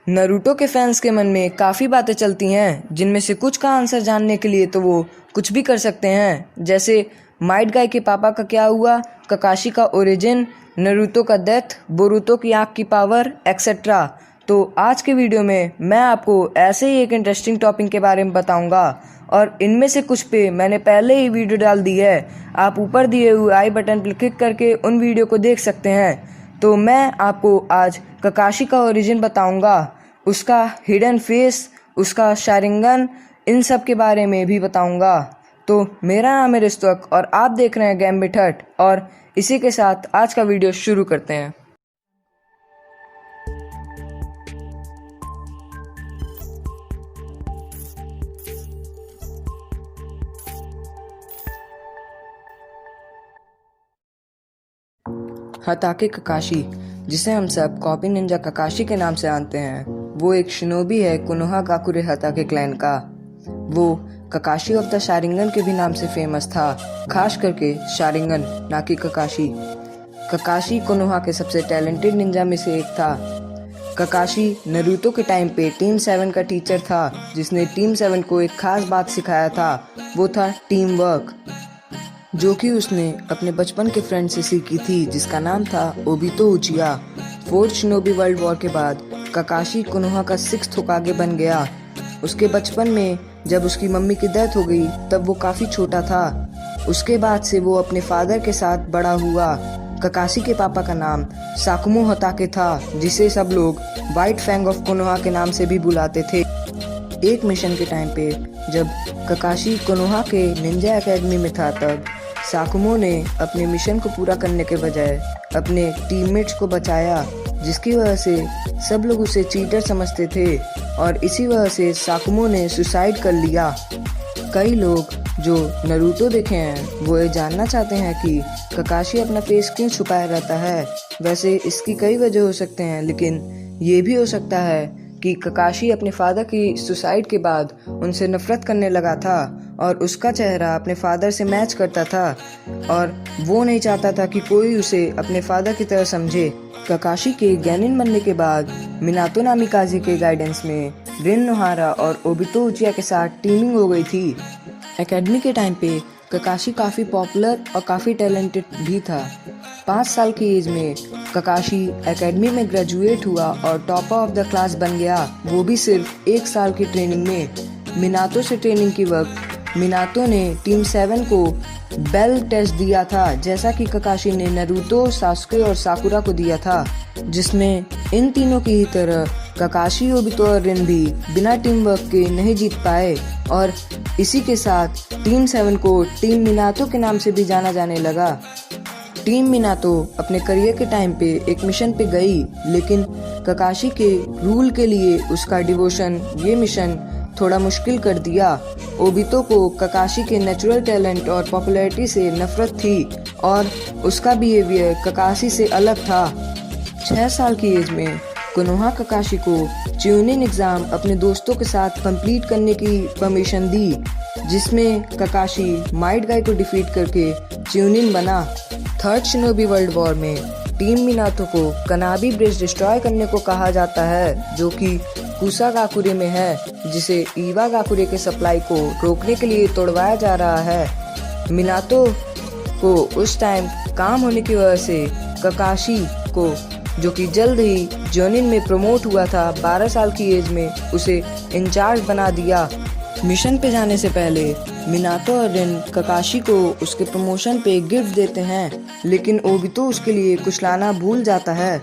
Naruto के fans के मन में काफ़ी बातें चलती हैं, जिनमें से कुछ का आंसर जानने के लिए तो वो कुछ भी कर सकते हैं। जैसे माइट गाय के पापा का क्या हुआ, ककाशी का ओरिजिन, नारुतो का डेथ, बोरुतो की आँख की पावर, एक्सेट्रा। तो आज के वीडियो में मैं आपको ऐसे ही एक इंटरेस्टिंग टॉपिक के बारे में बताऊंगा और इनमें से कुछ पे मैंने पहले ही वीडियो डाल दी है। आप ऊपर दिए हुए आई बटन पर क्लिक करके उन वीडियो को देख सकते हैं। तो मैं आपको आज ककाशी का ओरिजिन बताऊंगा, उसका हिडन फेस, उसका शारिंगन, इन सब के बारे में भी बताऊंगा। तो मेरा नाम है रिस्तक और आप देख रहे हैं गैम्बिट हट, और इसी के साथ आज का वीडियो शुरू करते हैं। हताके ककाशी, जिसे हम सब कॉपी निंजा ककाशी के नाम से जानते हैं, वो एक शिनोबी है कोनोहा गाकुरे हताके क्लैन का। वो ककाशी ऑफ द शारिंगन के भी नाम से फेमस था, खास करके शारिंगन ना कि ककाशी। ककाशी कोनोहा के सबसे टैलेंटेड निंजा में से एक था। ककाशी नारुतो के टाइम पे टीम 7 का टीचर था, जिसने टीम 7 को एक खास बात सिखाया था, वो था टीम वर्क, जो कि उसने अपने बचपन के फ्रेंड से सीखी थी, जिसका नाम था Obito उचिया। Fourth shinobi world war के बाद ककाशी कोनोहा का 6th होकागे बन गया। उसके बचपन में जब उसकी मम्मी की डेथ हो गई तब वो काफ़ी छोटा था। उसके बाद से वो अपने फादर के साथ बड़ा हुआ। ककाशी के पापा का नाम साकुमो हताके था, जिसे सब लोग व्हाइट फैंग ऑफ कोनोहा के नाम से भी बुलाते थे। एक मिशन के टाइम पे जब ककाशी कोनोहा के निंजा एकेडमी में था, तब साकुमो ने अपने मिशन को पूरा करने के बजाय अपने टीममेट्स को बचाया, जिसकी वजह से सब लोग उसे चीटर समझते थे और इसी वजह से साकुमो ने सुसाइड कर लिया। कई लोग जो नारुतो देखे हैं वो ये जानना चाहते हैं कि ककाशी अपना फेस क्यों छुपाया रहता है। वैसे इसकी कई वजह हो सकते हैं, लेकिन ये भी हो सकता है कि ककाशी अपने फादर की सुसाइड के बाद उनसे नफरत करने लगा था और उसका चेहरा अपने फादर से मैच करता था और वो नहीं चाहता था कि कोई उसे अपने फादर की तरह समझे। ककाशी के गैनिन बनने के बाद मिनातो नामिकाजे के गाइडेंस में रिन नोहारा और ओबितो उचिया के साथ टीमिंग हो गई थी। एकेडमी के टाइम पे ककाशी काफ़ी पॉपुलर और काफ़ी टैलेंटेड भी था। 5 साल की एज में ककाशी एकेडमी में ग्रेजुएट हुआ और टॉपर ऑफ द क्लास बन गया, वो भी सिर्फ 1 साल की ट्रेनिंग में। मिनातो से ट्रेनिंग के वक्त मिनातो ने टीम 7 को बेल टेस्ट दिया था, जैसा कि ककाशी ने नारुतो, सासुके और साकुरा को दिया था, जिसमें इन तीनों की ही तरह ककाशी, ओबितो और रिन भी बिना टीम वर्क के नहीं जीत पाए। और इसी के साथ टीम 7 को टीम मिनातो के नाम से भी जाना जाने लगा। टीम मिनातो अपने करियर के टाइम पे एक मिशन पे गई, लेकिन ककाशी के रूल के लिए उसका डिवोशन ये मिशन थोड़ा मुश्किल कर दिया। ओबितो को ककाशी के नेचुरल टैलेंट और पॉपुलैरिटी से नफरत थी और उसका बिहेवियर ककाशी से अलग था। 6 साल की एज में कोनोहा ककाशी को च्यूनिन एग्ज़ाम अपने दोस्तों के साथ कंप्लीट करने की परमिशन दी, जिसमें ककाशी माइट गाय को डिफीट करके च्यूनिन बना। थर्ड शिनोबी वर्ल्ड वॉर में टीम मिनातो को कनाबी ब्रिज डिस्ट्रॉय करने को कहा जाता है, जो कि कुसा गाकुरे में है, जिसे ईवा गाकुरे के सप्लाई को रोकने के लिए तोड़वाया जा रहा है। मिनातो को उस टाइम काम होने की वजह से ककाशी को, जो कि जल्द ही जोनिन में प्रमोट हुआ था, 12 साल की एज में उसे इंचार्ज बना दिया। मिशन पे जाने से पहले मिनातो और रिन ककाशी को उसके प्रमोशन पे गिफ्ट देते हैं, लेकिन ओबितो उसके लिए कुछ लाना भूल जाता है।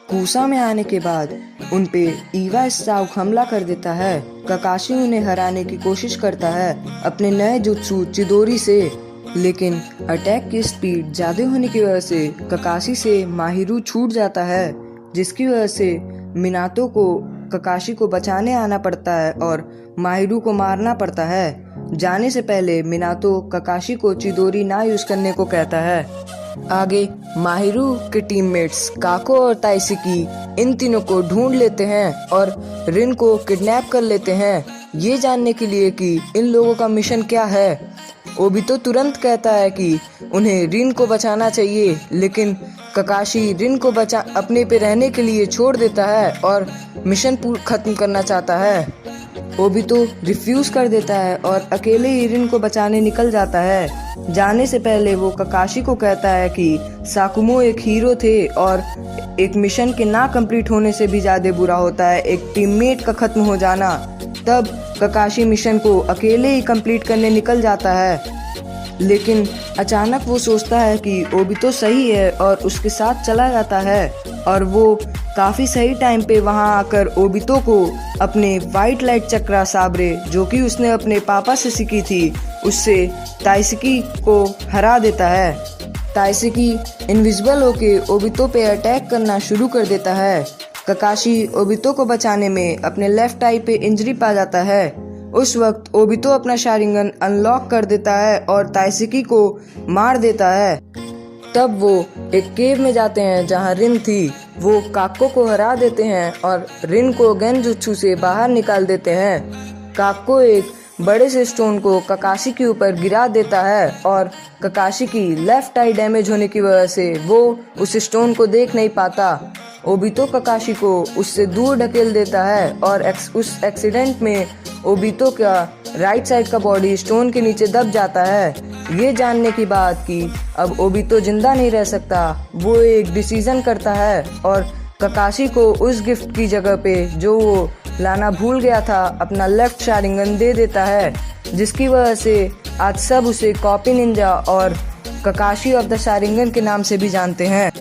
कुसा में आने के बाद उन पे ईवा स्टाउक हमला कर देता है। ककाशी उन्हें हराने की कोशिश करता है अपने नए जुत्सु चिदोरी से, लेकिन अटैक की स्पीड ज़्यादा होने की वजह से ककाशी से माहिरू छूट जाता है, जिसकी वजह से मिनातो को ककाशी को बचाने आना पड़ता है और माहिरू को मारना पड़ता है। जाने से पहले मिनातो ककाशी को चिदोरी ना यूज करने को कहता है। आगे माहिरू के टीममेट्स काको और ताइसिकी इन तीनों को ढूंढ लेते हैं और रिन को किडनैप कर लेते हैं, ये जानने के लिए कि इन लोगों का मिशन क्या है। ओबितो तुरंत कहता है कि उन्हें रिन को बचाना चाहिए, लेकिन ककाशी रिन को अपने पे रहने के लिए छोड़ देता है और मिशन खत्म करना चाहता है। ओबितो रिफ्यूज कर देता है और अकेले ही रिन को बचाने निकल जाता है। जाने से पहले वो ककाशी को कहता है कि साकुमो एक हीरो थे और एक मिशन के ना कंप्लीट होने से भी ज्यादा बुरा होता है एक टीममेट का खत्म हो जाना। तब ककाशी मिशन को अकेले ही कंप्लीट करने निकल जाता है, लेकिन अचानक वो सोचता है कि ओबितो सही है और उसके साथ चला जाता है। और वो काफ़ी सही टाइम पे वहाँ आकर ओबितो को अपने वाइट लाइट चक्रा साबरे, जो कि उसने अपने पापा से सीखी थी, उससे ताइसिकी को हरा देता है। ताइसिकी इनविजिबल होके ओबितो पे अटैक करना शुरू कर देता है। ककाशी ओबितो को बचाने में अपने लेफ्ट आई पे इंजरी पा जाता है। उस वक्त ओबितो अपना शारिंगन अनलॉक कर देता है और ताइसिकी को मार देता है। तब वो एक केव में जाते हैं जहां रिन थी। वो काक्को को हरा देते हैं और रिन को गेनजुत्सु से बाहर निकाल देते हैं। काक्को एक बड़े से स्टोन को ककाशी के ऊपर गिरा देता है और ककाशी की लेफ्ट आई डैमेज होने की वजह से वो उस स्टोन को देख नहीं पाता। ओबितो ककाशी को उससे दूर ढकेल देता है और उस एक्सीडेंट में ओबितो का राइट साइड का बॉडी स्टोन के नीचे दब जाता है। ये जानने की बात कि अब ओबितो जिंदा नहीं रह सकता, वो एक डिसीजन करता है और ककाशी को उस गिफ्ट की जगह पे जो वो लाना भूल गया था अपना लेफ्ट शारिंगन दे देता है, जिसकी वजह से आज सब उसे कॉपी निंजा और ककाशी ऑफ द शारिंगन के नाम से भी जानते हैं।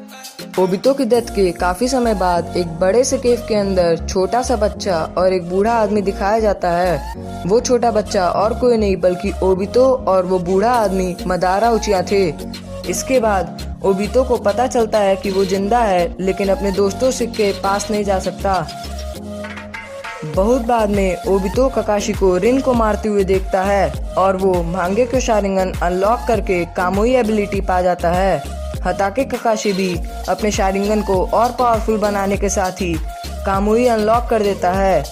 ओबितो की डेथ के काफी समय बाद एक बड़े से केव के अंदर छोटा सा बच्चा और एक बूढ़ा आदमी दिखाया जाता है। वो छोटा बच्चा और कोई नहीं बल्कि ओबितो और वो बूढ़ा आदमी मदारा उचिया थे। इसके बाद ओबितो को पता चलता है कि वो जिंदा है, लेकिन अपने दोस्तों के पास नहीं जा सकता। बहुत बाद में ओबितो ककाशी को रिन को मारते हुए देखता है और वो मांगेक्यो शारिंगन अनलॉक करके कामुई एबिलिटी पा जाता है। हताके ककाशी भी अपने शारिंगन को और पावरफुल बनाने के साथ ही कामुई अनलॉक कर देता है।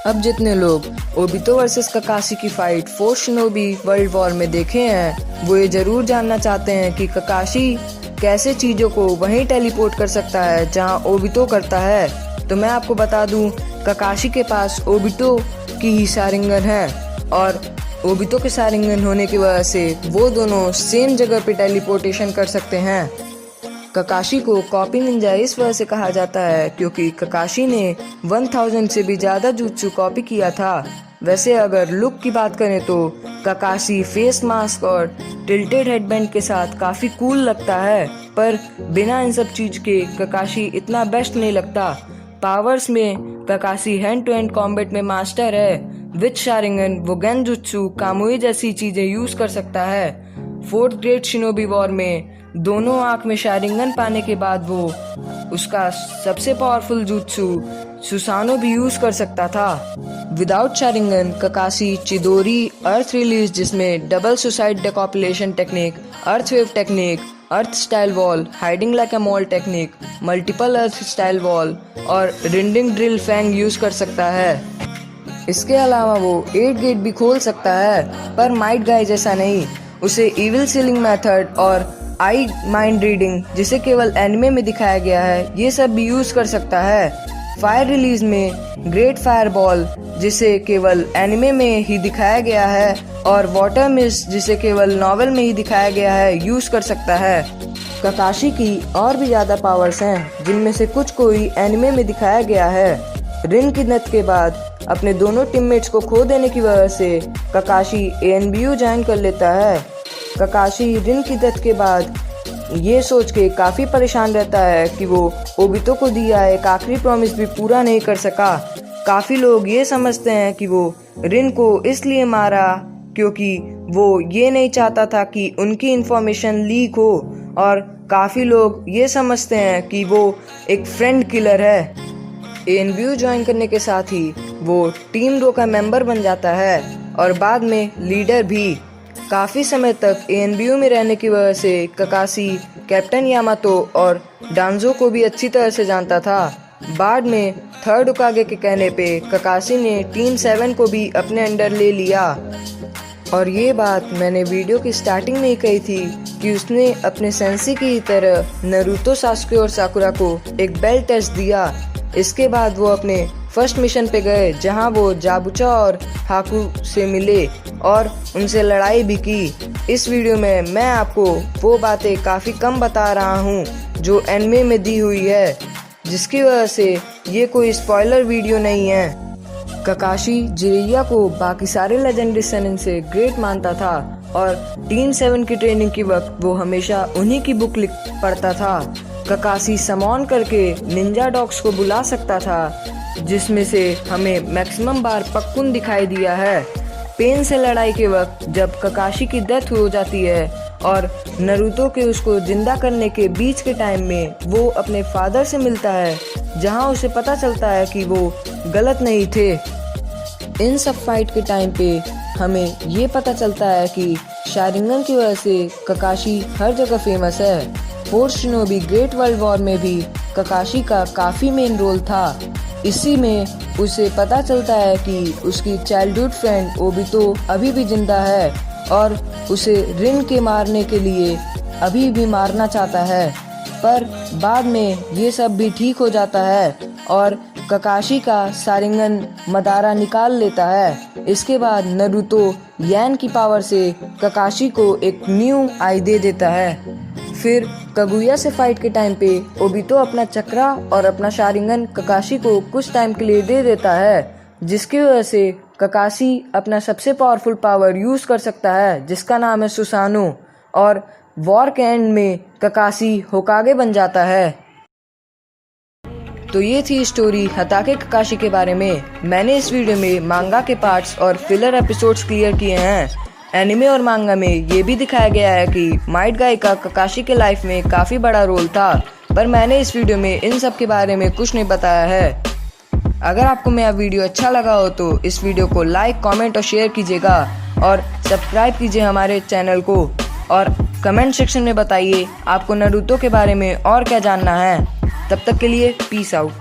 अब जितने लोग ओबितो वर्सेस ककाशी की fight fourth shinobi world war में देखे हैं, वो ये जरूर जानना चाहते हैं कि ककाशी कैसे चीजों को वहीं टेलीपोर्ट कर सकता है जहां ओबितो करता है। तो मैं आपको बता दूं, ककाशी के पास ओबितो की ही शारिंगन है और ओबितो के शारिंगन होने की वजह से वो दोनों सेम जगह पे टेलीपोर्टेशन कर सकते हैं। ककाशी को कॉपी निंजा इस वजह से कहा जाता है क्योंकि ककाशी ने 1000 से भी ज्यादा जुत्सु कॉपी किया था। वैसे अगर लुक की बात करें तो ककाशी फेस मास्क और टिल्टेड हेडबैंड के साथ काफी कूल लगता है, पर बिना इन सब चीज के ककाशी इतना बेस्ट नहीं लगता। पावर्स में ककाशी हैंड टू हैंड कॉम्बैट में मास्टर है। विद शारिंगन वो गेनजुत्सु कामुई जैसी चीजें यूज कर सकता है। फोर्थ ग्रेट शिनोबी वॉर में दोनों आंख में शारिंगन पाने के बाद वो उसका सबसे पावरफुल जुत्सु सुसानो भी यूज कर सकता था। Without Sharingan Kakashi Chidori earth release, जिसमें double suicide decapitation technique, earth wave technique, earth style wall, hiding like a mole technique, multiple earth style wall और रिंडिंग ड्रिल फैंग यूज कर सकता है। इसके अलावा वो 8 गेट भी खोल सकता है, पर माइट गाय जैसा नहीं। उसे इविल सीलिंग मेथड और आई माइंड रीडिंग, जिसे केवल एनिमे में दिखाया गया है, ये सब भी यूज कर सकता है। फायर रिलीज में ग्रेट फायर बॉल, जिसे केवल एनिमे में ही दिखाया गया है, और वाटर मिस्ट, जिसे केवल नॉवेल में ही दिखाया गया है, यूज कर सकता है। ककाशी की और भी ज्यादा पावर्स हैं, जिनमें से कुछ को ही एनिमे में दिखाया गया है। रिन की डेथ के बाद अपने दोनों टीममेट्स को खो देने की वजह से ककाशी एएनबीयू ज्वाइन कर लेता है। ककाशी रिन की डेथ के बाद ये सोच के काफी परेशान रहता है कि वो ओबितो को दिया एक आखिरी प्रॉमिस भी पूरा नहीं कर सका। काफी लोग ये समझते हैं कि वो रिन को इसलिए मारा क्योंकि वो ये नहीं चाहता था कि उनकी इंफॉर्मेशन लीक हो, और काफी लोग ये समझते हैं कि वो एक फ्रेंड किलर है। एएनबीयू ज्वाइन करने के साथ ही वो टीम रो का मेंबर बन जाता है और बाद में लीडर भी। काफी समय तक एएनबीयू में रहने की वजह से ककाशी कैप्टन यामातो और डांजो को भी अच्छी तरह से जानता था। बाद में थर्ड उकागे के कहने पे ककाशी ने टीम 7 को भी अपने अंडर ले लिया। और ये बात मैंने वीडियो की स्टार्टिंग में ही कही थी कि उसने अपने सेंसी की तरह नारुतो, सास्के और साकुरा को एक बेल्ट टेस्ट दिया। इसके बाद वो अपने फर्स्ट मिशन पे गए जहां वो जाबुचा और हाकू से मिले और उनसे लड़ाई भी की। इस वीडियो में मैं आपको वो बातें काफ़ी कम बता रहा हूँ जो एनिमे में दी हुई है, जिसकी वजह से ये कोई स्पॉइलर वीडियो नहीं है। ककाशी जिरैया को बाकी सारे लेजेंडरी सेनिन से ग्रेट मानता था और टीम 7 की ट्रेनिंग के वक्त वो हमेशा उन्हीं की बुक लिख पढ़ता था। ककाशी समॉन करके निंजा डॉग्स को बुला सकता था, जिसमें से हमें मैक्सिमम बार पक्कुन दिखाई दिया है। पेन से लड़ाई के वक्त जब ककाशी की डेथ हो जाती है और नारुतो के उसको जिंदा करने के बीच के टाइम में वो अपने फादर से मिलता है, जहां उसे पता चलता है कि वो गलत नहीं थे। इन सब फाइट के टाइम पे हमें ये पता चलता है कि शारिंगन की वजह से ककाशी हर जगह फेमस है। Fourth shinobi great world war में भी ककाशी का काफ़ी मेन रोल था। इसी में उसे पता चलता है कि उसकी चाइल्डहुड फ्रेंड ओबितो अभी भी जिंदा है और उसे रिन के मारने के लिए अभी भी मारना चाहता है, पर बाद में ये सब भी ठीक हो जाता है और ककाशी का शारिंगन मदारा निकाल लेता है। इसके बाद नारुतो यान की पावर से ककाशी को एक न्यू आई दे देता है। फिर कगुया से फाइट के टाइम पे ओबितो अपना चक्रा और अपना शारिंगन ककाशी को कुछ टाइम के लिए दे देता है, जिसकी वजह से ककाशी अपना सबसे पावरफुल पावर यूज कर सकता है, जिसका नाम है सुसानो, और वॉर के एंड में ककाशी होकागे बन जाता है। तो ये थी स्टोरी हताके ककाशी के बारे में। मैंने इस वीडियो में मांगा के पार्ट्स और फिलर एपिसोड्स क्लियर किए हैं। एनिमे और मांगा में ये भी दिखाया गया है कि माइट गाई का ककाशी के लाइफ में काफ़ी बड़ा रोल था, पर मैंने इस वीडियो में इन सब के बारे में कुछ नहीं बताया है। अगर आपको मेरा वीडियो अच्छा लगा हो तो इस वीडियो को लाइक, कमेंट और शेयर कीजिएगा और सब्सक्राइब कीजिए हमारे चैनल को, और कमेंट सेक्शन में बताइए आपको नारुतो के बारे में और क्या जानना है। तब तक के लिए पीस आउट।